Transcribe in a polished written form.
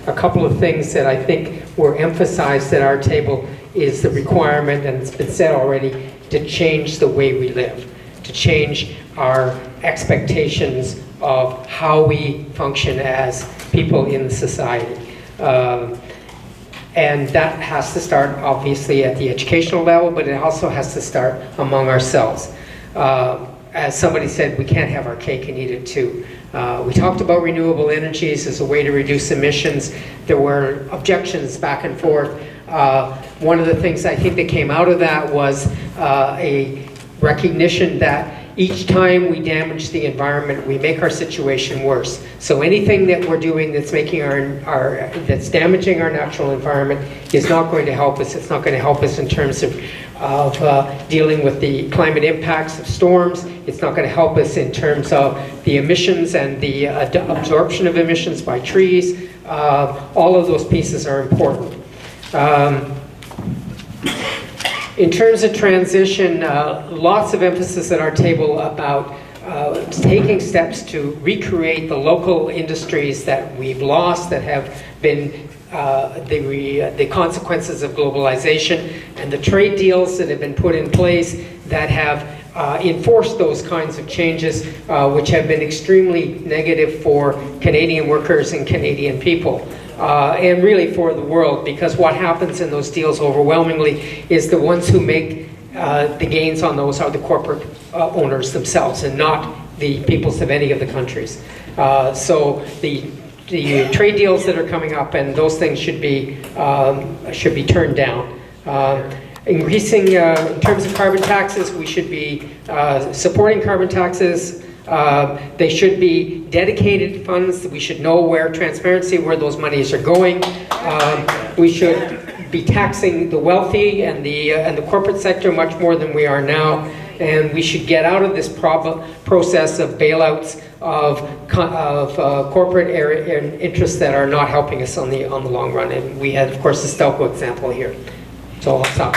a couple of things that I think were emphasized at our table is the requirement, and it's been said already, to change the way we live, to change our expectations of how we function as people in society. And that has to start, obviously, at the educational level, but it also has to start among ourselves. As somebody said, we can't have our cake and eat it too. We talked about renewable energies as a way to reduce emissions. There were objections back and forth. One of the things I think that came out of that was a recognition that each time we damage the environment, we make our situation worse. So anything that we're doing that's making that's damaging our natural environment is not going to help us. It's not going to help us in terms of dealing with the climate impacts of storms. It's not going to help us in terms of the emissions and the absorption of emissions by trees. All of those pieces are important. In terms of transition, lots of emphasis at our table about taking steps to recreate the local industries that we've lost, that have been the consequences of globalization, and the trade deals that have been put in place that have enforced those kinds of changes, which have been extremely negative for Canadian workers and Canadian people. And really for the world, because what happens in those deals overwhelmingly is the ones who make the gains on those are the corporate owners themselves, and not the peoples of any of the countries. So the trade deals that are coming up, and those things should be turned down. Increasing, in terms of carbon taxes, we should be supporting carbon taxes. They should be dedicated funds. We should know transparency where those monies are going. We should be taxing the wealthy and the corporate sector much more than we are now. And we should get out of this process of bailouts of corporate interests that are not helping us on the long run. And we had, of course, the Stelco example here. So I'll stop.